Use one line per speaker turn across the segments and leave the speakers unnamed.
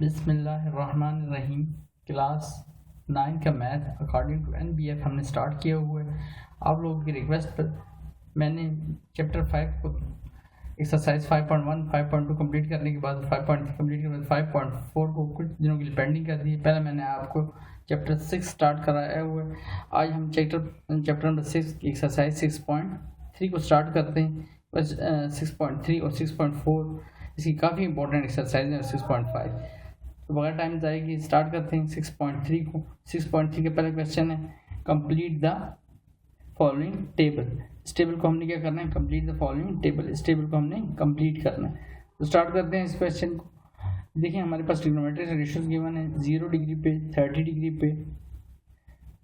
बिस्मिल्लाहिर्रहमानिर्रहीम। क्लास 9 का math according to NBF हमने स्टार्ट किया हुआ है। आप लोगों की रिक्वेस्ट पर मैंने चैप्टर 5 को एक्सरसाइज 5.1 5.2 कंप्लीट करने के बाद 5.3 कंप्लीट करने के बाद 5.4 को कुछ दिनों के लिए पेंडिंग कर दी। पहले मैंने आपको चैप्टर 6 स्टार्ट कराया हुआ है। आज हम चैप्टर नंबर 6 की एक्सरसाइज 6.3 को स्टार्ट करते हैं। बस 6.3 और 6.4 इसकी काफ़ी इंपॉर्टेंट एक्सरसाइज है। 6.5 तो बगैर टाइम जाएगी स्टार्ट करते हैं 6.3 को। 6.3 के पहले क्वेश्चन है कंप्लीट द फॉलोइंग टेबल। इस टेबल को हमने क्या करना है, कंप्लीट द फॉलोइंग टेबल। इस टेबल को हमने कंप्लीट करना है। तो स्टार्ट करते हैं इस क्वेश्चन को। देखिए हमारे पास ट्रिग्नोमेट्रिक रेशियोज गिवन है 0 डिग्री पे, 30 डिग्री पे,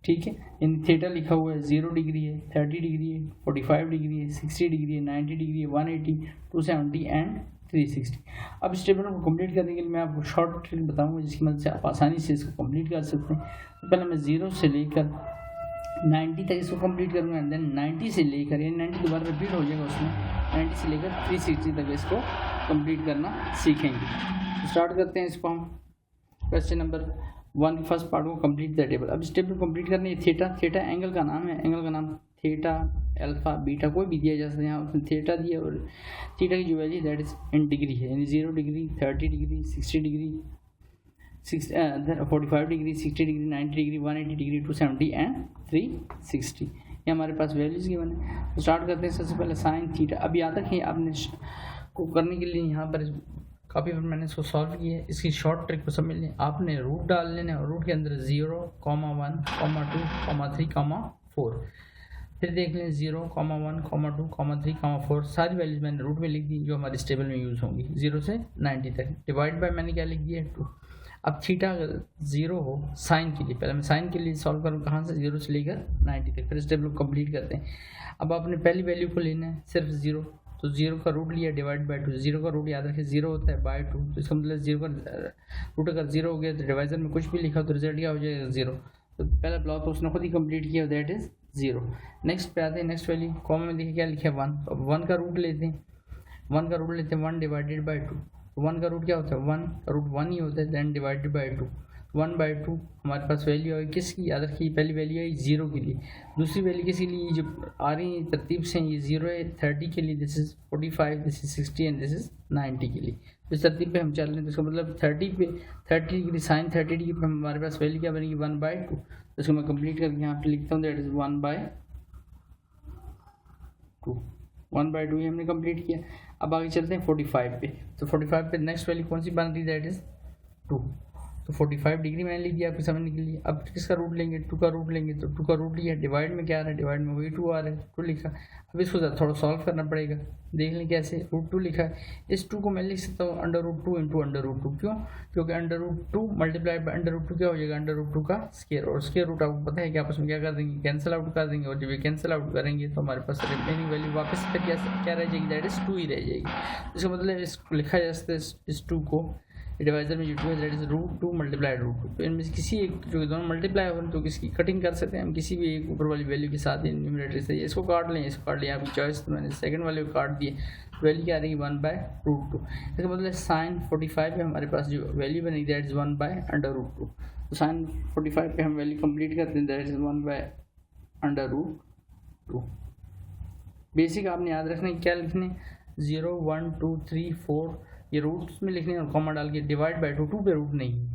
ठीक है। इन थीटा लिखा हुआ है 0 डिग्री है, 30 डिग्री है, 45 डिग्री है, 60 डिग्री है, 90 डिग्री है, 180, 270 एंड 360। अब इस टेबल को कंप्लीट करने के लिए मैं आपको शॉर्ट ट्रिक बताऊंगा जिसकी मदद से आप आसानी से इसको कंप्लीट कर सकते हैं। तो पहले मैं 0 से लेकर 90 तक इसको कंप्लीट करूँगा एंड देन 90 से लेकर, ये 90 दोबारा रिपीट हो जाएगा उसमें, 90 से लेकर 360 तक इसको कंप्लीट करना सीखेंगे। तो स्टार्ट करते हैं इसको हम। क्वेश्चन नंबर 1 फर्स्ट पार्ट को कंप्लीट द टेबल। अब इस टेबल को कंप्लीट करने थीटा एंगल का नाम है। एंगल का नाम थीटा, अल्फा, बीटा कोई भी दिया जा सकता है। यहाँ उसने थीटा दिया और थीटा की जो value that is in degree है, यानी 0 degree, 30 degree, 60 degree, 45 degree, 60 degree, 90 degree, 180 degree, 270 and 360। ये हमारे पास वैल्यूज गिवन है। तो स्टार्ट करते हैं सबसे पहले साइन थीटा। अब याद रखिए आपने को करने के लिए यहाँ पर काफ़ी बार मैंने इसको सॉल्व किया है। इसकी शॉर्ट ट्रिक को समझ लें। आपने रूट डाल लेना है और रूट के अंदर 0, 1, 2, 3, 4। फिर देख लें 0, 1, 2, 3, 4 सारी वैल्यूज मैंने रूट में लिख दी जो हमारे इस टेबल में यूज़ होंगी 0 से 90 तक। डिवाइड बाय मैंने क्या लिख दिया 2। अब थीटा अगर 0 हो साइन के लिए, पहले मैं साइन के लिए सॉल्व करूँ कहाँ से, 0 से लेकर 90 तक। फिर इस टेबल को कंप्लीट करते हैं। अब आपने पहली वैल्यू को लेना है सिर्फ 0, तो 0 का रूट लिया डिवाइड बाय 2। 0 का रूट याद रखें 0 होता है बाय 2, तो इसका मतलब 0 का रूट अगर 0 हो गया तो डिवाइजर में कुछ भी लिखा तो रिजल्ट क्या हो जाएगा 0। तो पहला ब्लॉक तो उसने खुद ही कंप्लीट किया, दैट इज 0। नेक्स्ट पे आते हैं, नेक्स्ट वैल्यू कॉमा में देखिए क्या लिखा है 1। अब 1 का रूट लेते हैं, 1 का रूट लेते हैं 1 डिवाइडेड बाय 2। 1 का रूट क्या होता है 1 का रूट 1 ही होता है, देन डिवाइडेड बाय 2। 1/2 हमारे पास वैल्यू आई किसकी, याद रखिए पहली वैल्यू आई 0 के लिए। दूसरी वैल्यू किसके लिए जो आ रही है तरतीब से, ये 0 है 30 के लिए, this is 45, this is 60 and this is 90 के लिए। तो इस तरतीब पे हम चल रहे हैं। तो इसका मतलब 30 पे 30 डिग्री साइन 30 डिग्री पे हमारे पास वैल्यू क्या बनेगी 1/2। तो इसको मैं कंप्लीट करके यहाँ पे लिखता हूँ, दैट इज 1/2। 1/2 ये हमने कंप्लीट किया। अब आगे चलते हैं 45 पे। तो 45 पे नेक्स्ट वैल्यू कौन सी बन रही है, दैट इज 2। तो 45 डिग्री मैंने लिख दिया आपको समझने के लिए। अब किसका रूट लेंगे, 2 का रूट लेंगे। तो 2 का रूट लिया, डिवाइड में क्या आ रहा है, डिवाइड में वही 2 आ रहा है, 2 लिखा। अब इसको थोड़ा सॉल्व करना पड़ेगा, देख लें कैसे। √2 लिखा है, इस 2 को मैं लिख सकता हूँ √2 इंटू √2। क्यों, क्योंकि √2 मल्टीप्लाई बाय √2 क्या हो जाएगा √2 का स्क्वायर। और स्क्वायर रूट आपको पता है कि आपस में क्या कर देंगे, कैंसिल आउट कर देंगे। और जब ये कैंसिल आउट करेंगे तो हमारे पास रिमेनिंग वैल्यू वापस फिर क्या रह जाएगी, दैट इज 2 ही रह जाएगी। इसका मतलब इसको लिखा जा सकता है इस 2 को डिवाइजर में जो 2 है दैट इज √2 मल्टीप्लाई √2। तो इनमें से किसी एक जो दोनों मल्टीप्लाई हो तो किसकी कटिंग कर सकते हैं हम, किसी भी एक ऊपर वाली वैल्यू के साथ न्यूमरेटर से। इसको काट लें, इसको काट लें, आपकी चॉइस। तो मैंने सेकंड वाले को काट दिए, वैल्यू क्या आ रही है 1/√2। इसका मतलब साइन 45 पे हमारे पास जो वैल्यू बनेगी दैट इज 1/√2। तो साइन 45 पे हम वैल्यू कंप्लीट करते हैं, दैट इज 1/√2। बेसिक आपने याद रखना है क्या लिखने, 0, 1, 2, 3, 4 ये रूट्स में लिखने और कॉमा डाल के डिवाइड बाय 2 पे रूट नहीं।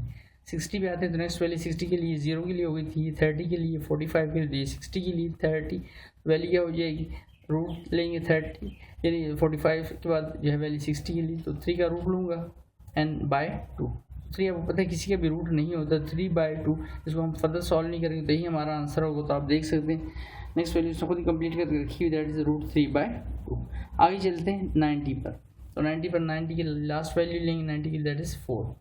60 पे आते हैं तो नेक्स्ट वैल्यू 60 के लिए 0 के लिए हो गई थी, 30 के लिए, 45 के लिए, 60 के लिए 30 वैल्यू क्या हो जाएगी, रूट लेंगे 30 यानी 45 के बाद जो है वैल्यू 60 के लिए, तो 3 का रूट लूँगा एंड बाय 2। 3 आपको पता है किसी का भी रूट नहीं होता, 3/2। इसको हम फर्दर सॉल्व नहीं करेंगे तो यही हमारा आंसर होगा। तो आप देख सकते हैं नेक्स्ट वैल्यू इसको खुद ही कंप्लीट करके रखी हुई, दैट इज √3/2। आगे चलते हैं 90 पर। तो 90 पर 90 की लास्ट वैल्यू लेंगे 90 की, दैट इज 4।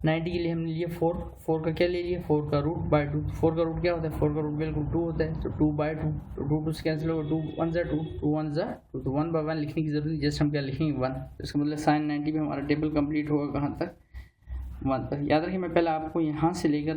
90 के लिए हमने लिया 4 का क्या ले लिया 4 का √/2। 4 का रूट क्या होता है, 4 का रूट बिल्कुल 2 होता है, तो 2/2। तो 2 से कैंसिल होगा, 2 1 ज़ा 2, 2 1 ज़ा 2। तो 1/1 लिखने की जरूरत नहीं, जस्ट हम क्या लिखेंगे 1। तो इसका मतलब साइन 90 पे हमारा टेबल कंप्लीट होगा कहाँ तक, 1 तक। याद रखिए मैं पहले आपको यहाँ से लेकर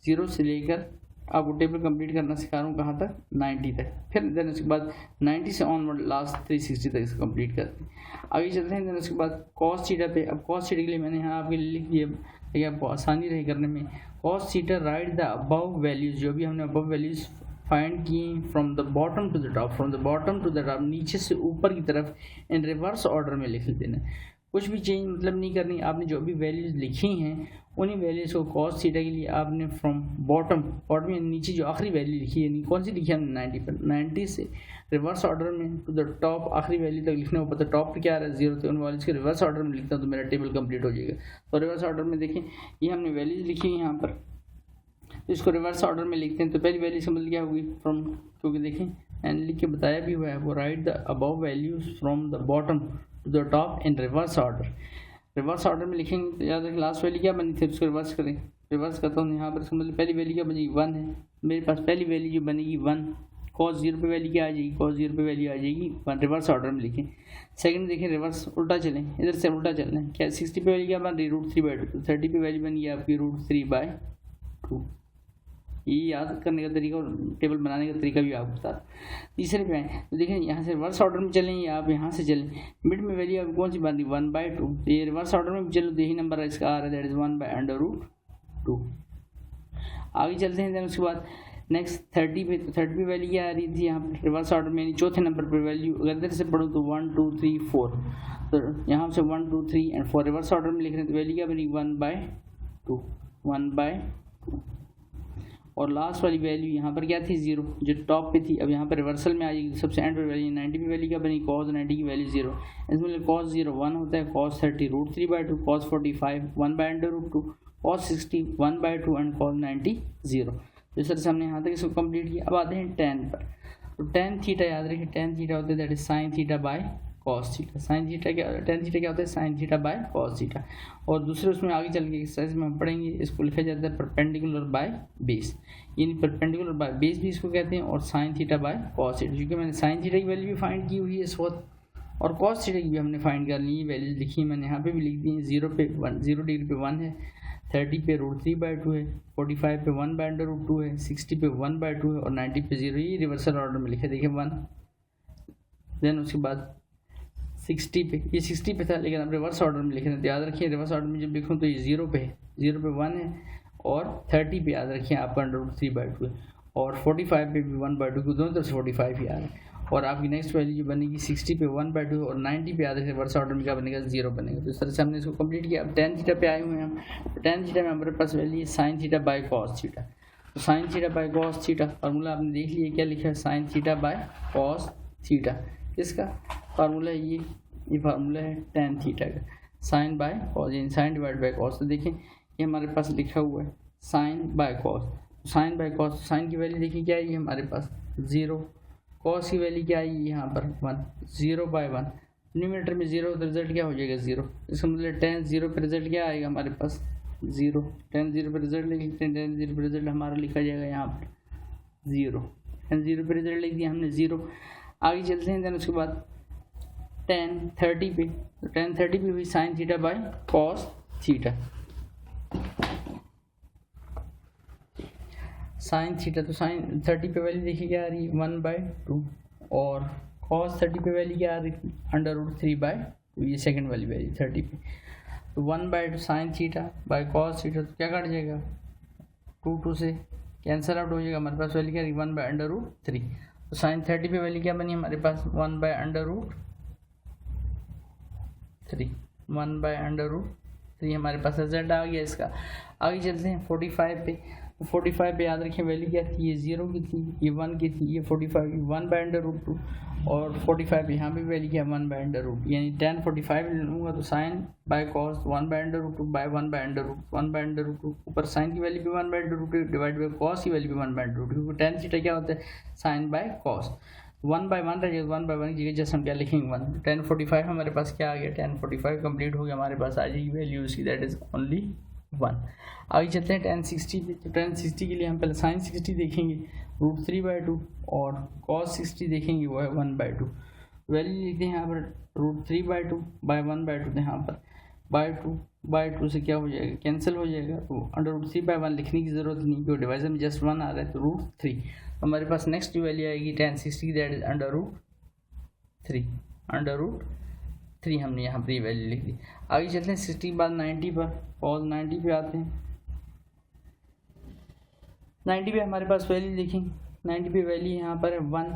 0 से लेकर आपको टेबल कंप्लीट करना सिखा रहा हूँ कहाँ तक, 90 तक। फिर देन उसके बाद 90 से ऑनवर्ड लास्ट 360 तक इसको कंप्लीट करते हैं। आगे चलते हैं। देन उसके बाद कॉस थीटा पे, अब कॉस थीटा के लिए मैंने यहाँ आपके लिए लिख दिया ताकि आपको आसानी रहे करने में। Cos theta write the above values, जो भी हमने अबव वैल्यूज फाइंड की from the bottom to the top, from the bottom to the top, नीचे से ऊपर की तरफ इन रिवर्स ऑर्डर में लिख देना। कुछ भी चेंज मतलब नहीं करनी, आपने जो भी वैल्यूज लिखी हैं उन्हीं वैल्यूज को कॉस थीटा के लिए आपने फ्रॉम बॉटम में नीचे जो आखिरी वैल्यू लिखी है, कौन सी लिखी है हमने 90 पर, 90 से रिवर्स ऑर्डर में टू द टॉप आखिरी वैल्यू तक लिखने ऊपर। तो टॉप पे क्या आ रहा है 0, तो उन वैल्यूज के रिवर्स ऑर्डर में लिखता हूँ तो मेरा टेबल कंप्लीट हो जाएगा। तो रिवर्स ऑर्डर में देखें ये हमने वैल्यूज लिखी है यहाँ पर, तो इसको रिवर्स ऑर्डर में लिखते हैं। तो पहली वैल्यू समझ क्या होगी फ्रॉम, क्योंकि देखें मैंने लिख के बताया भी हुआ है, वो write the above values from the bottom to the top in reverse order. Reverse order में लिखेंगे तो याद रखें लास्ट वैल्यू क्या बनी थी, उसको रिवर्स करें। रिवर्स करता हूँ यहाँ पर, समझ पहली वैल्यू क्या बनेगी 1 है मेरे पास, पहली वैल्यू जो बनेगी 1, कॉस 0 पे वैल्यू क्या आ जाएगी, कॉस 0 पे वैल्यू आ जाएगी 1। रिवर्स ऑर्डर में लिखें। सेकंड देखें रिवर्स उल्टा चलें, इधर से उल्टा चलना है। क्या 60 पे वैल्यू क्या बन रही √3/2, 30 पे वैल्यू बन गई आपकी √3/2। ये याद करने का तरीका और टेबल बनाने का तरीका भी आपको बता। तीसरे पे आए तो देखें यहाँ से रिवर्स ऑर्डर में चलें या आप यहाँ से चलें, मिड में वैल्यू आप कौन सी बन रही 1/2, तो ये रिवर्स ऑर्डर में चलो यही नंबर इसका आ रहा है, दैट इज़ 1/√2। आगे चलते हैं। देन उसके बाद नेक्स्ट 30 पे, तो 30 पे वैल्यू क्या आ रही थी यहाँ पर रिवर्स ऑर्डर में, यानी चौथे नंबर पर वैल्यू अगर इधर से पढ़ो तो 1 2 3 4, तो यहाँ से 1 2 3 एंड 4 रिवर्स ऑर्डर में लिख रहे हैं तो वैल्यू क्या बनी 1/2। और लास्ट वाली वैल्यू यहाँ पर क्या थी 0, जो टॉप पे थी, अब यहाँ पर रिवर्सल में आ जाएगी। सबसे एंड पर वैल्यू 90 पे वैल्यू क्या बनी cos 90 की वैल्यू 0, इसमें cos 0 1 होता है, cos 30 √3/2, cos 45 1/√2, cos 60 1/2 and cos 90 0। तो इस तरह से हमने यहाँ तक इसको कंप्लीट किया। अब आते हैं tan पर, तो tan थीटा याद रखिए, tan थीटा होता है that is sine theta by cos theta. Sine theta क्या, tan थीटा क्या होता है sine theta by cos theta. और दूसरे उसमें आगे चल के एक्सरसाइज में हम पढ़ेंगे, इसको लिखा जाता है परपेंडिकुलर बाय बेस, यानी परपेंडिकुलर बाय बेस भी इसको कहते हैं, और sign theta by cos theta. क्योंकि मैंने साइन थीटा की वैल्यू भी फाइंड की हुई है इस वक्त, और कॉस थीटा की भी हमने फाइंड कर ली, वैल्यूज लिखी है मैंने यहाँ पे भी लिख दी है। 0 पे 1, 0 डिग्री पे 1 है, 30 पे √3/2 है, 45 पे 1/√2 है, 60 पे 1/2 है और 90 पे 0। ये रिवर्सल ऑर्डर में लिखे देखिए 1। देन उसके बाद 60 पे, ये 60 पे था लेकिन अब रिवर्स ऑर्डर में लिख रहे हैं, तो याद रखिए रिवर्स ऑर्डर में जब लिखूँ तो ये 0 पे है, 0 पे 1 है, और 30 पे याद रखिए आपका √3/2 है, और 45 पे भी 1/2, को दोनों तरफ से 45 ही आ रहा है। और आपकी नेक्स्ट वैल्यू जो बनेगी 60 पे 1/2 और 90 पे याद रखिए रिवर्स ऑर्डर में क्या बनेगा 0 बनेगा। तो इस तरह से हमने इसको कंप्लीट किया। अब tan थीटा पे आए हुए हैं हम, तो tan थीटा में हमारे पास वैल्यू है sine theta by cos theta. तो sine theta by cos theta formula आपने देख लिया क्या लिखा है, sine theta by cos theta. इसका फार्मूला है ये फार्मूला है tan थीटा का, साइन बाय कॉस यानी साइन डिवाइड बाय कॉस। तो देखें ये हमारे पास लिखा हुआ है sine by cos, sine by cos, sine की वैल्यू देखिए क्या है हमारे पास 0, कॉस की वैल्यू क्या आई यहाँ पर 1, 0/1, न्यूमरेटर में 0 तो रिजल्ट क्या हो जाएगा 0। इसका मतलब tan 0 पर रिजल्ट क्या आएगा हमारे पास 0, tan 0 पर रिजल्ट लिखते हैं, tan 0 पर रिजल्ट हमारा लिखा जाएगा यहाँ पर 0, tan 0 पर रिजल्ट लिख दिया हमने 0। आगे चलते हैं। देन उसके बाद tan 30 पे, तो tan 30 पे हुई sign theta by cos theta, sine theta. तो साइन 30 पे वैल्यू देखिए क्या आ रही है 1/2, और cos 30 पे वैल्यू क्या आ रही है √3/2, ये सेकंड वाली वैल्यू 30 पे। तो 1/2 sign theta by cos theta, तो क्या कट जाएगा 2 से कैंसिल आउट हो जाएगा, हमारे पास वैल्यू क्या आ रही 1/√3। तो साइन 30 पे वैल्यू क्या बनी हमारे पास 1/√3 हमारे पास रिजल्ट आ गया इसका। आगे चलते हैं 45 पे, 45 पे याद रखें वैल्यू क्या थी, ये 0 की थी, ये 1 की थी, ये 45 1/√2, और 45 यहाँ पे वैल्यू क्या 1/√2, यानी tan 45 लूँगा तो साइन बाय कॉस 1/√2 बाय 1/√2, ऊपर साइन की वैल्यू भी 1/√2 डिवाइड बाय कॉस की वैल्यू भी 1/√2, क्योंकि tan थीटा क्या होता है साइन बाय कॉस। 1/1 रह जाएगा, 1/1 की जगह जैसे हम क्या लिखेंगे 1। tan 45 हमारे पास क्या आ गया, tan 45 कंप्लीट हो गया, हमारे पास आ जाएगी वैल्यू उसकी दैट इज ओनली 1। आगे चलते हैं tan 60 पे, तो tan 60 के लिए हम पहले साइन 60 देखेंगे √3/2 और cos 60 देखेंगे वो है 1/2। वैल्यू लिखते हैं यहाँ पर √3/2 बाय 1/2, यहाँ पर बाय टू से क्या हो जाएगा, कैंसिल हो जाएगा, तो √3/1 लिखने की ज़रूरत नहीं क्योंकि डिवाइजर में जस्ट 1 आ रहा है, तो √3। तो हमारे पास नेक्स्ट वैल्यू आएगी tan 60, दैट इज √3 हमने यहाँ पर ये वैल्यू लिख दी। आगे चलते हैं 60 के बाद 90 पर, और 90 पे आते हैं। 90 पे हमारे पास वैल्यू लिखेंगे, 90 पे वैल्यू यहाँ पर है 1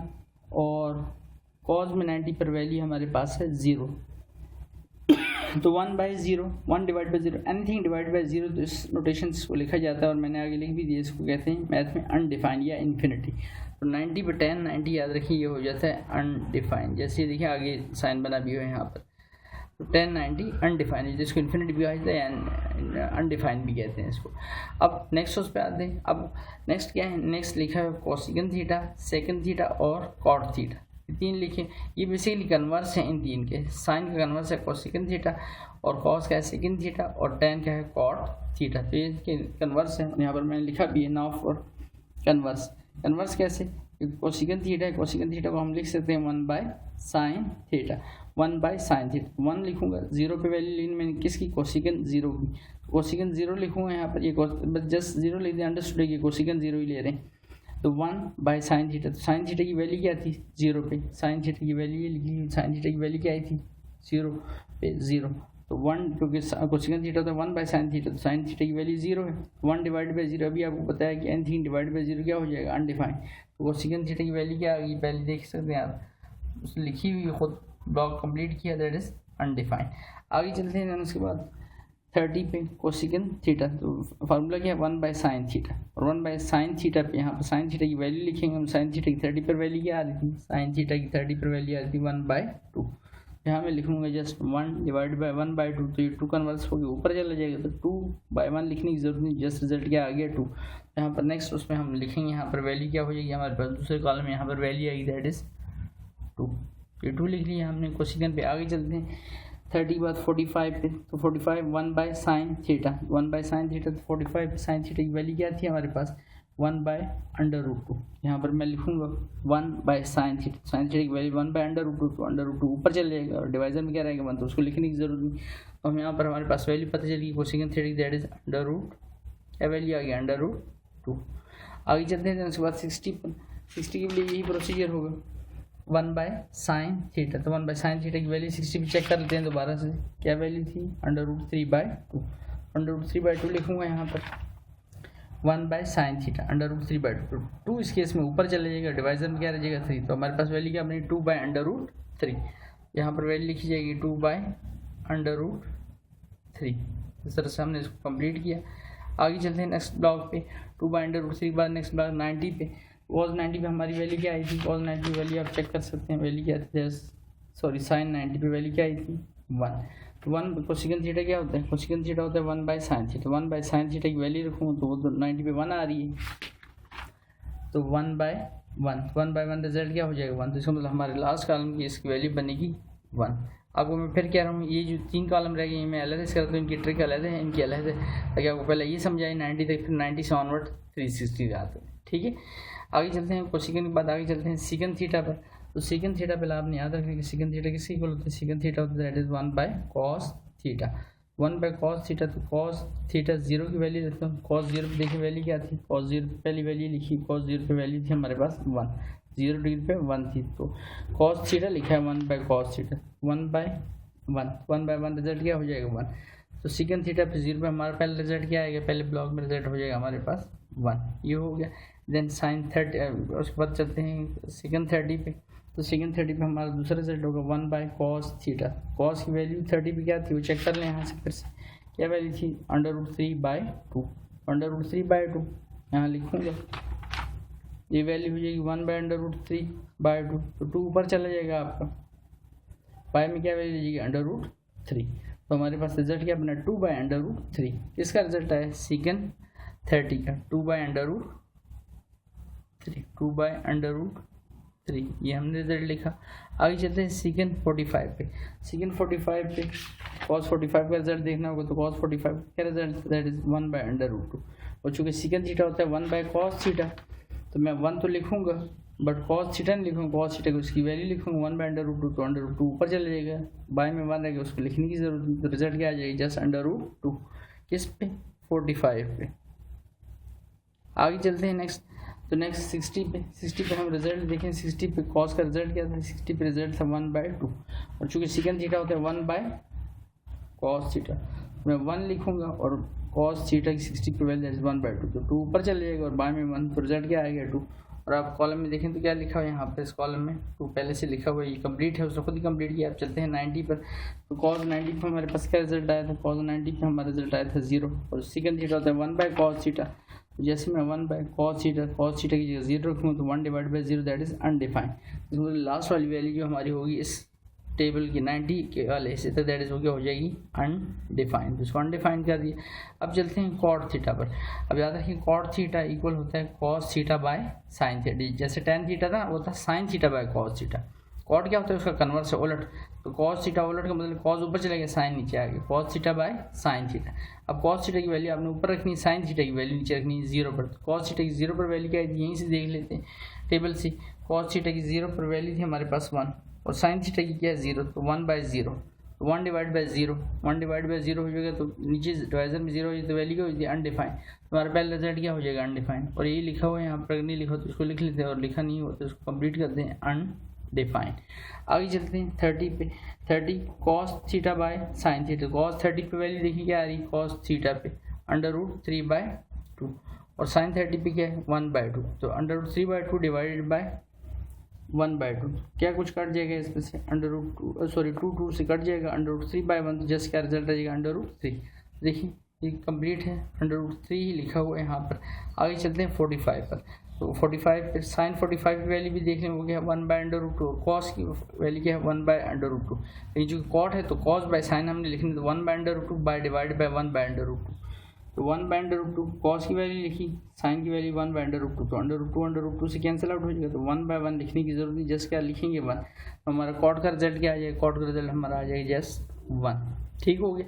और कॉज में 90 पर वैल्यू हमारे पास है 0। तो 1/0, 1 divide by 0, anything divide by 0, तो इस नोटेशन को लिखा जाता है और मैंने आगे लिख भी दिया, इसको कहते हैं मैथ में अनडिफाइंड या इन्फिनिटी। तो 90 पर tan 90 याद रखिए, ये हो जाता है अनडिफाइंड। जैसे देखिए आगे साइन बना भी हो यहाँ पर, तो tan 90 अनडिफाइंड, जिसको इन्फिनिटी भी कहते हैं, अनडिफाइंड भी कहते हैं इसको। अब नेक्स्ट उस पर आते हैं। अब नेक्स्ट क्या है, नेक्स्ट लिखा है कोसिकन थीटा, सेकंड थीटा और कॉट थीटा, तीन लिखे। ये बेसिकली कन्वर्स है इन तीन के, साइन का कन्वर्स है कोसिकन थीटा, और कॉस का है सेकंड थीटा, और tan का है कॉट थीटा। तो ये कन्वर्स है, यहाँ पर मैंने लिखा भी है नाउ फॉर कन्वर्स। कन्वर्स कैसे, कोसिकन थीटा है, कोसिकन थीटा को हम लिख सकते हैं 1/sin थीटा, 1/sin थीटा। 1 लिखूंगा, 0 पे वैल्यू लेनी मैंने किसकी, कोसिकन 0 की, कोसिकन 0 लिखूंगा यहाँ पर, ये बस जस्ट 0 लिख दिया, अंडरस्टूड है कि कोसिकन 0 ही ले रहे हैं। तो 1/sin थीटा, तो साइन थीटा की वैल्यू क्या थी 0 पे, साइन थीटा की वैल्यू ये लिखी, साइन थीटा की वैल्यू क्या आई थी 0 पे 0, तो 1 क्योंकि कोसिकन थीटा था 1/sin थीटा, तो साइन थीटा की वैल्यू 0 है। 1 डिवाइड बाई 0, अभी आपको बताया कि एनीथिंग डिवाइड बाई 0 क्या हो जाएगा, अनडिफाइंड। तो कोसिकन थीटा की वैल्यू क्या आ गई, पहले देख सकते हैं आप, उसने लिखी हुई खुद ब्लॉक कंप्लीट किया, दैट इज अनडिफाइंड। आगे चलते हैं, उसके बाद 30 पे कोसिकन थीटा, तो फार्मूला क्या है 1/sin थीटा, और 1/sin थीटा पे यहाँ पर साइन थीटा की वैल्यू लिखेंगे हम। साइन थीटा की 30 पर वैल्यू क्या आ रही थी, साइन थीटा की 30 पर वैल्यू आ रही थी 1/2। यहाँ मैं लिखूंगा जस्ट 1 डिवाइड बाई 1/2, तो ये 2 कन्वर्स होकर ऊपर चला जाएगा, तो 2/1 लिखने की जरूरत नहीं, जस्ट रिजल्ट क्या आ गया 2। यहाँ पर नेक्स्ट उसमें हम लिखेंगे, यहाँ पर वैल्यू क्या हो जाएगी हमारे पास, दूसरे कॉलम में यहाँ पर वैल्यू आएगी, दैट इज 2। ये 2 लिख लिया हमने कोसिकन पे। आगे चलते हैं 30 के बाद 45 पे, तो 45 1/sin थीटा, 1/sin थीटा, तो 45 sin थीटा की वैल्यू क्या थी हमारे पास 1/√2। यहाँ पर मैं लिखूंगा 1/sin थीटा, साइन थीटा की वैल्यू 1/√2, तो √2 ऊपर चल जाएगा और डिवाइजर में क्या रहेगा 1, तो उसको लिखने की जरूरत नहीं। तो हम यहाँ पर हमारे पास वैल्यू पता चली कोसिकन थीटा की, दैट इज क्या वैल्यू आ गया √2। आगे चलते हैं, उसके बाद 60 के लिए यही प्रोसीजर होगा 1/sin थीटा, तो 1/sin थीटा की वैल्यू 60 पे चेक कर लेते हैं दोबारा से, क्या वैल्यू थी √3/2, √3/2 लिखूंगा यहाँ पर 1/sin थीटा, √3/2, 2 इस केस में ऊपर चले जाएगा, डिवाइजर में क्या रह जाएगा 3, तो हमारे पास वैल्यू क्या बनी 2/√3। यहाँ पर वैल्यू लिखी जाएगी 2/√3। इस तरह से हमने इसको कंप्लीट किया। आगे चलते हैं नेक्स्ट ब्लॉक पे, 2/√3 के बाद नेक्स्ट ब्लॉक 90 पे, cos 90 पे हमारी वैल्यू क्या आई थी, cos 90 वैल्यू आप चेक कर सकते हैं, वैल्यू क्या थी, सॉरी sin 90 पे वैल्यू क्या आई थी 1। तो 1 कोसिकन थीटा क्या होता है, कोसिकन थीटा होता है 1/sin थीटा, 1/sin थीटा की वैल्यू रखूँ तो वो तो 90 पे 1 आ रही है, तो 1/1 रिजल्ट क्या हो जाएगा 1, तो इसका मतलब हमारे लास्ट कॉलम की इसकी वैल्यू बनेगी 1। आपको मैं फिर कह रहा हूँ, ये जो 3 कॉलम रह गए मैं अलग से करता हूँ, इनकी ट्रिक अलग है, इनकी अलग है, ताकि आपको पहले ये समझाए 90 तक, फिर 90 से ऑनवर्ड 360 आते हैं, ठीक है। आगे चलते हैं कोसिकन के बाद आगे चलते हैं सीकन थीटा पर। तो सीकन थीटा पहले आपने याद रखना कि सीकन थीटा किसके इक्वल होता है, सीकन थीटा होता है that is 1/cos theta, 1/cos theta, तो cos थीटा 0 की वैल्यू रखता हूँ, cos 0 पे देखिए वैल्यू क्या थी, cos 0 पे पहली वैल्यू लिखी, cos 0 पे वैल्यू थी हमारे पास 1, 0 डिग्री पे 1 थी, तो cos थीटा लिखा है 1/cos थीटा, 1/1 रिजल्ट क्या हो जाएगा 1। तो सीकन थीटा पे 0 पे हमारा पहला रिजल्ट क्या आएगा, पहले ब्लॉक में रिजल्ट हो जाएगा हमारे पास 1, ये हो गया। देन sin 30, उसके बाद चलते हैं सेकंड 30 पे, तो सेकंड 30 पे हमारा दूसरा रिजल्ट होगा 1/cos थीटा, cos की वैल्यू 30 पे क्या थी वो चेक कर लें यहाँ से फिर से, क्या वैल्यू थी √3/2, √3/2 यहाँ लिखूँगा, ये वैल्यू हो जाएगी 1/√3/2, तो 2 ऊपर चला जाएगा आपका, पाई में क्या वैल्यू जाएगी √3, तो हमारे पास रिजल्ट क्या बना 2/√3। इसका रिजल्ट आया सेकंड 30 का 2/√3, ये हमने रिजल्ट लिखा। आगे चलते हैं सेकंड 45 पे, सेकंड 45 पे cos 45 का रिजल्ट देखना होगा, तो cos 45 क्या रिजल्ट दैट इज 1/√2, और चूँकि सेकंड थीटा होता है 1/cos थीटा, तो मैं 1 तो लिखूंगा, बट कॉस थीटा नहीं लिखूँगा, कॉस थीटा को उसकी वैल्यू लिखूँगा 1/√2, तो √2 ऊपर चले जाएगा, बाय में 1 रहेगा, उसको लिखने की जरूरत नहीं, तो रिजल्ट क्या आ जाएगी जस्ट √2। किस पे 45 पे। आगे चलते हैं नेक्स्ट, तो नेक्स्ट 60 पे हम रिजल्ट देखें। 60 पे कॉस का रिजल्ट क्या था, 60 पे रिजल्ट था 1/2, और चूँकि सेकंड थीटा होता है 1/cos थीटा, मैं 1 लिखूँगा और cos थीटा की 60 पे वैल्यू 1/2, तो 2 ऊपर चले जाएगा और बाय में 1, तो रिजल्ट क्या आएगा 2। और आप कॉलम में देखें तो क्या लिखा हुआ है यहाँ पे, इस कॉलम में 2 पहले से लिखा हुआ है, ये कंप्लीट है, उसने खुद ही कंप्लीट किया। आप चलते हैं 90 पर, तो cos 90 पे हमारे पास क्या रिजल्ट आया था, cos 90 पे हमारा रिजल्ट आया था 0, और सेकंड थीटा होता है 1/cos थीटा, जैसे मैं 1/cos थीटा की जगह 0 रखूँगा तो 1/0 दैट इज अनडिफाइंड। लास्ट वाली वैल्यू जो हमारी होगी इस टेबल की 90 के वाले हिस्से तक, दैट इज वो क्या हो जाएगी अनडिफाइंड, तो इसको अनडिफाइंड कर दिया। अब चलते हैं कॉट थीटा पर। अब याद रखिए कॉट थीटा इक्वल होता है cos theta by sine theta, जैसे टेन थीटा था वो था sine theta by cos theta. Cot क्या होता है उसका कन्वर्स है उलट, तो कॉस थीटा उलट का मतलब कॉस ऊपर चला गया साइन नीचे आ गया, cos theta by sine theta. अब कॉस थीटा की वैल्यू आपने ऊपर रखनी है, साइन थीटा की वैल्यू नीचे रखनी है 0 पर, तो कॉस थीटा की 0 पर वैल्यू क्या है यहीं से देख लेते हैं टेबल से। कॉस थीटा की 0 पर वैल्यू थी हमारे पास 1, और साइन थीटा की क्या है 0, तो 1/0, 1/0, 1/0 हो जाएगा, तो नीचे डिवाइजर में 0 हो जाए तो वैल्यू क्या हो जाती है अनडिफाइंड। हमारा पहला रिजल्ट क्या हो जाएगा अनडिफाइंड, और यही लिखा हुआ है यहाँ पर, नहीं लिखा तो इसको लिख लेते हैं, और लिखा नहीं हो तो इसको कंप्लीट करते हैं अनडिफाइंड। आगे चलते हैं 30 पे। 30 cos theta by sine theta, cos 30 पे वैल्यू देखिए क्या आ रही है cos थीटा पे √3/2, और साइन 30 पे क्या है 1/2, तो √3/2 डिवाइडेड बाय 1/2, क्या कुछ कट जाएगा इसमें से √2 से कट जाएगा, √3/1, तो जस्ट क्या रिजल्ट आ जाएगा √3। देखिए ये कंप्लीट है, √3 ही लिखा हुआ है यहाँ पर। आगे चलते हैं 45 पर, तो 45 फिर साइन 45 की वैल्यू भी देख लें, वो क्या है 1/√2, कॉस की वैल्यू क्या है 1/√2, लेकिन जो कॉट है तो कॉस बाय साइन हमने लिखनी, तो 1/√2 बाय डिवाइड बाय 1/√2, तो 1/√2 कॉस की वैल्यू लिखी, साइन की वैल्यू 1/√2, तो √2 से कैंसिल आउट हो जाएगा, तो 1/1 लिखने की जरूरत नहीं, जस्ट क्या लिखेंगे 1, तो हमारा कॉट का रिजल्ट क्या आ जाएगा, कॉट का रिजल्ट हमारा आ जाएगा जस्ट 1। ठीक हो गया।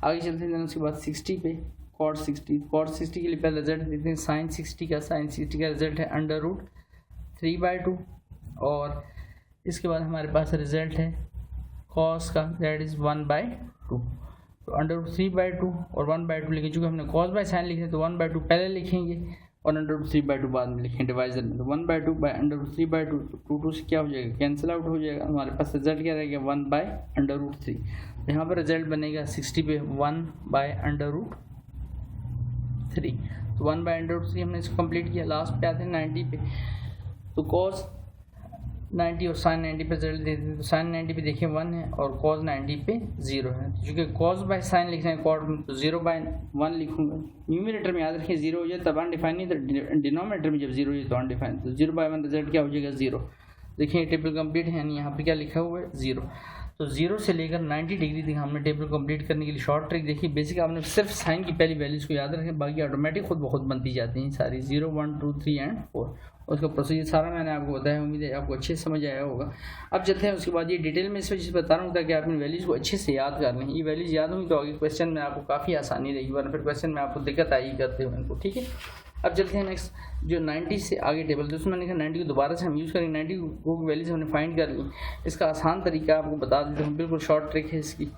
आगे चलते हैं उसके बाद 60 पे, कॉट 60 के लिए पहले रिजल्ट देखते हैं साइन 60 का रिजल्ट है √3/2, और इसके बाद हमारे पास रिजल्ट है कॉस का दैट इज़ 1/2, तो √3/2 और 1/2 लिखें, चूँकि हमने कॉस बाय साइन लिखे तो 1/2 पहले लिखेंगे और √3/2 बाद में लिखेंगे डिवाइजर में, तो 1/2 बाय √3/2, तो 2 से क्या हो जाएगा कैंसिल आउट हो जाएगा, हमारे पास रिजल्ट क्या रहेगा 1/√3। यहाँ पर रिजल्ट बनेगा 60 पे 1/√3, तो 1/√3 हमने इसको कंप्लीट किया। लास्ट पे आते हैं 90 पे, तो cos 90 और साइन 90 पे रिजल्ट देते हैं, तो साइन 90 पे देखिए 1 है और cos 90 पे 0 है, तो चूँकि cos बाय साइन लिखना है कॉट में, तो 0/1 लिखूंगा। न्यूमरेटर में याद रखिए 0 हो जाए तब अनडिफाइन, नहीं तो डिनोमिनेटर में जब 0 हो जाए तो अनडिफाइन, तो 0/1 रिजल्ट क्या हो जाएगा 0। देखिए टेबल कंप्लीट है, यानी यहाँ पे क्या लिखा हुआ है 0, तो 0 से लेकर 90 डिग्री तक हमने टेबल कंप्लीट करने के लिए शॉर्ट ट्रिक देखी। बेसिक आपने सिर्फ साइन की पहली वैल्यूज़ को याद रखें, बाकी ऑटोमेटिक खुद ब खुद बनती जाती हैं सारी, 0 1 2 3 एंड 4, उसका प्रोसीजर सारा मैंने आपको बताया, उम्मीद है आपको अच्छे से समझ आया होगा। अब चलते हैं उसके बाद ये डिटेल में इस वजह से बता रहा हूँ ताकि आप इन वैल्यूज़ को अच्छे से याद कर लें, ये वैल्यूज़ याद होंगी तो आगे क्वेश्चन में आपको काफ़ी आसानी रहेगी, वरना फिर क्वेश्चन में आपको दिक्कत आएगी करते हुए इनको। ठीक है, अब चलते हैं नेक्स्ट जो 90 से आगे टेबल, तो उसमें मैंने कहा 90 को दोबारा से हम यूज़ करेंगे, 90 को वैल्यूज हमने फाइंड कर ली। इसका आसान तरीका आपको बता देता हूँ, बिल्कुल शॉर्ट ट्रिक है इसकी।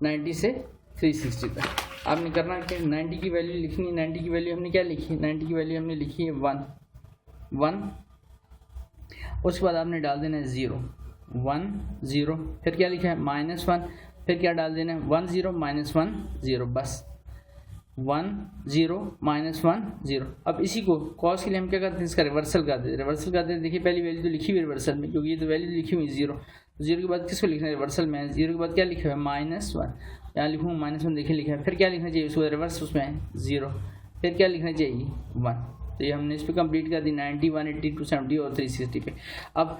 90 से 360 तक आपने करना कि 90 की वैल्यू लिखनी है। 90 की वैल्यू हमने क्या लिखी है, 90 की वैल्यू हमने लिखी है 1, उसके बाद आपने डाल देना है 0, 1 0, फिर क्या लिखा है -1, फिर क्या डाल देना है 1 0 -1 0, बस 1 0 -1 0। अब इसी को कॉस के लिए हम क्या करते हैं, इसका रिवर्सल कर देते हैं। देखिए पहली वैल्यू तो लिखी हुई रिवर्सल में, क्योंकि ये तो वैल्यू लिखी हुई 0, तो 0 के बाद किसको लिखना है रिवर्सल में, 0 के बाद क्या लिखा है -1, यहाँ लिखूँगा -1 देखिए लिखा है, फिर क्या लिखना चाहिए उसको रिवर्स उसमें 0, फिर क्या लिखना चाहिए 1, तो ये हमने इस पर कंप्लीट कर दी 90 180 270 और 360 पे। अब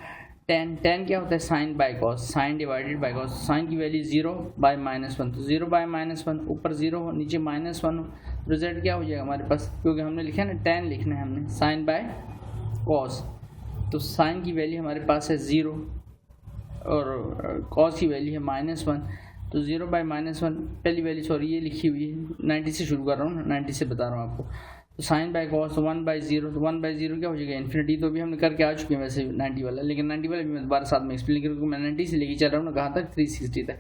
tan क्या होता है sine by cos, sine divided by cos, sine की वैल्यू 0/-1, तो 0/-1 ऊपर 0 हो नीचे -1 हो, रिजल्ट क्या हो जाएगा हमारे पास, क्योंकि हमने लिखा है ना tan लिखना है हमने साइन बाय कॉस, तो साइन की वैल्यू हमारे पास है 0 और कॉस की वैल्यू है -1, तो 0/-1 पहली वैल्यू, सॉरी ये लिखी हुई है 90 से शुरू कर रहा हूँ, 90 से बता रहा हूँ आपको, तो साइन बाय कॉस 1/0, तो 1/0 क्या हो जाएगा इन्फिनिटी। तो अभी हमने करके आ चुके हैं वैसे 90 वाला, लेकिन 90 वाला भी मैं दोबारा साथ में एक्सप्लेन करूँगा, मैं 90 से लेके चल रहा हूँ ना, कहाँ तक 360 तक।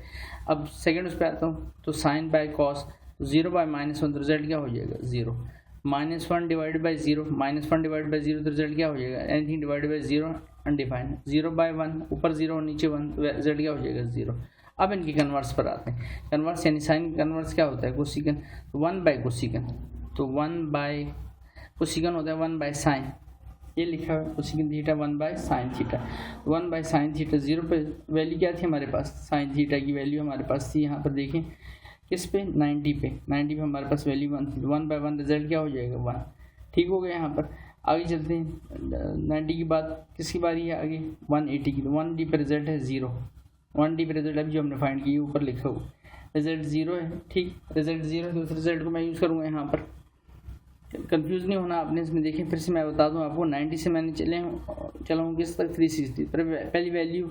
अब सेकंड उस पर आता हूँ, तो साइन बाय कॉस 0/-1, तो रिजल्ट क्या हो जाएगा 0। -1 डिवाइडेड बाई 0, -1 डिवाइडेड बाई 0, तो रिजल्ट क्या हो जाएगा एनीथिंग डिवाइडेड बाई 0 अनडिफाइंड। 0/1, ऊपर 0 और नीचे 1, तो रिजल्ट क्या हो जाएगा 0। अब इनकी कन्वर्स पर आते हैं। कन्वर्स यानी साइन कन्वर्स क्या होता है कोसिकन, तो 1/कोसिकन, तो 1/कोसिकन होता है 1/साइन, ये लिखा हुआ है कोसिकन थीटा 1/साइन थीटा। 1/साइन थीटा 0 पे वैल्यू क्या थी हमारे पास, साइन थीटा की वैल्यू हमारे पास थी, यहाँ पर देखें किस पे 90 पे हमारे पास वैल्यू 1 थी। 1/1 रिजल्ट क्या हो जाएगा 1। ठीक हो गया। यहाँ पर आगे चलते हैं, 90 की बात किसकी बारी है आगे 180 की, तो 1D पे रिजल्ट है 0। 1D पे रिजल्ट अभी जो हमने फाइंड किया ऊपर लिखा हुआ रिजल्ट 0 है। ठीक, रिजल्ट 0 है, तो उस रिजल्ट को मैं यूज़ करूँगा यहाँ पर। कंफ्यूज नहीं होना आपने इसमें। देखें फिर से मैं बता दूं आपको, 90 से मैंने चला हूँ किस तक 360 पर। पहली वैल्यू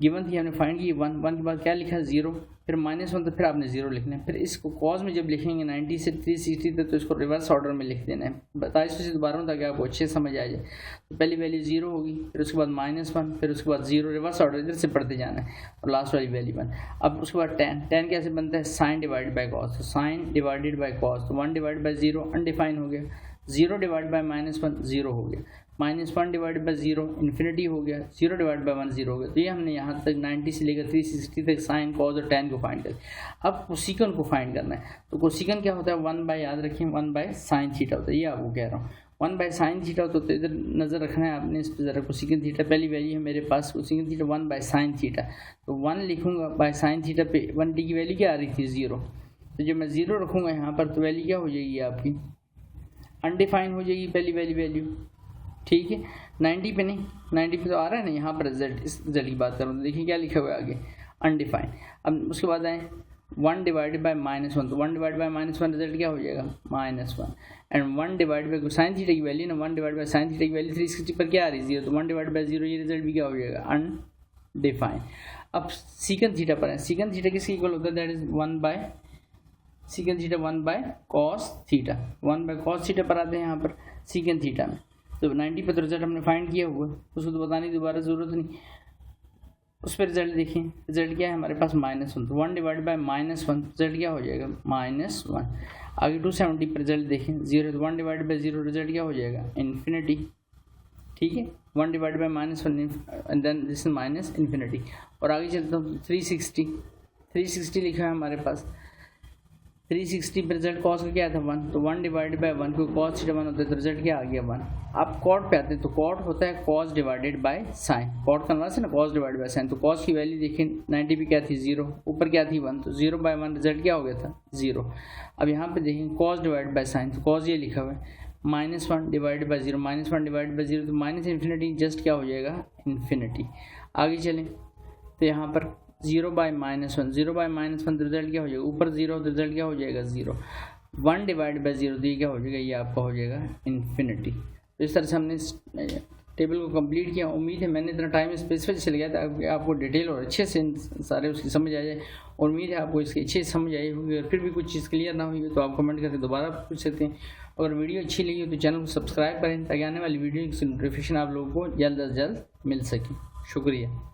गिवन थी हमने फाइंड की 1 के बाद क्या लिखा 0, फिर -1, तो फिर आपने 0 लिखना है। फिर इसको कॉज में जब लिखेंगे 90 से 360 तक, तो इसको रिवर्स ऑर्डर में लिख देना है। बताइए से दोबारा ताकि आपको अच्छे समझ आ जाए। तो पहली वैल्यू 0 होगी, फिर उसके बाद -1, फिर उसके बाद 0, रिवर्स ऑर्डर इधर से पढ़ते जाना है, और लास्ट वाली वैल्यू 1। अब उसके बाद tan कैसे बनता है, साइन डिवाइडेड बाई कॉस, तो साइन डिवाइडेड बाई कॉस, तो 1 डिवाइड बाई 0 अनडिफाइन हो गया, 0 डिवाइड बाई -1 0 हो गया, -1 डिवाइड बाई 0 इन्फिनिटी हो गया, 0 डिवाइड बाई 1 0 हो गया। तो ये हमने यहाँ तक 90 से लेकर 360 तक साइन कॉस और tan को फाइंड कर। अब कोसिकन को फाइंड करना है, तो कोसिकन क्या होता है 1/, याद रखिए 1/साइन थीटा होता है, ये आपको कह रहा हूँ 1/साइन थीटा होता है। तो इधर नज़र रखना है आपने इस पर ज़रा। कोसिकन थीटा पहली वैल्यू है मेरे पास, कोसिकन थीटा 1/साइन थीटा, तो 1 लिखूँगा बाय साइन थीटा पे 1D की वैल्यू क्या आ रही थी 0, तो जब मैं 0 रखूँगा यहाँ पर तो वैल्यू क्या हो जाएगी आपकी अनडिफाइन हो जाएगी पहली वैल्यू। ठीक है, 90 पे नहीं, 90 पे तो आ रहा है ना यहाँ पर रिजल्ट, इस रिजल्ट की बात करूँ तो देखिए क्या लिखा हुआ है आगे अनडिफाइन। अब उसके बाद आए 1 डिवाइडेड बाई -1, तो 1 डिवाइड बाई -1 रिजल्ट क्या हो जाएगा -1, and 1 divide by sine theta की वैल्यू ना, 1 डिवाइड बाई साइन थीटा की वैल्यू 360 पर क्या आ रही है 0, तो 1 डिवाइड बाई 0, ये रिजल्ट भी क्या हो जाएगा अनडिफाइन। अब सीकन थीटा पर है, सीकन थीटा किसके इक्वल होता है, दैट इज 1/, सीकन थीटा 1/कॉस थीटा, 1/कॉस थीटा पर आते हैं यहाँ पर सीकन थीटा में। तो 90 पर तो रिजल्ट हमने फाइंड किया हुआ, उसको तो बताने की दोबारा ज़रूरत नहीं। उस पर रिजल्ट देखिए, रिजल्ट क्या है हमारे पास -1, तो 1 डिवाइड बाई -1 रिजल्ट क्या हो जाएगा -1। आगे 270 पर रिजल्ट देखें 0, तो 1 डिवाइड बाई 0 रिजल्ट क्या हो जाएगा इन्फिनिटी। ठीक है, 1 divide by -1 and then this minus infinity. और आगे चलता हूँ 360 लिखा है हमारे पास, 360 पर रिजल्ट कॉस का क्या था 1, तो 1 डिवाइड बाई 1, क्योंकि कॉस थीटा 1 होता है तो रिजल्ट क्या आ गया 1। आप कॉट पे आते हैं, तो कॉट होता है cos divided by sine, cot converse है ना कॉस डिवाइड बाय साइन। तो कॉस की वैल्यू देखिए 90 पे क्या थी 0, ऊपर क्या थी 1, तो 0/1 रिजल्ट क्या हो गया था 0। अब यहाँ पे देखें कॉस डिवाइड बाय साइन, तो कॉस ये लिखा हुआ है -1 डिवाइड बाई 0, -1 डिवाइड बाई 0, तो माइनस इन्फिनिटी जस्ट क्या हो जाएगा इन्फिनिटी। आगे चलें तो यहाँ पर 0/-1, 0/-1 रिजल्ट क्या हो जाएगा, ऊपर 0 तो रिजल्ट क्या हो जाएगा 0, 1 डिवाइड बाई 0, तो ये क्या हो जाएगा, ये आपका हो जाएगा इन्फिनिटी। तो इस तरह से हमने इस टेबल को कंप्लीट किया। उम्मीद है मैंने इतना टाइम स्पेसिफिक चल गया था आपको डिटेल और अच्छे से सारे उसकी समझ आ जाए। और उम्मीद है आपको इसकी अच्छे से समझ आई होगी, और फिर भी कुछ चीज़ क्लियर ना हुई हो तो आप कमेंट करके दोबारा पूछ सकते हैं। अगर वीडियो अच्छी लगी हो तो चैनल को सब्सक्राइब करें ताकि आने वाली वीडियो की नोटिफिकेशन आप लोगों को जल्द अज जल्द मिल सके। शुक्रिया।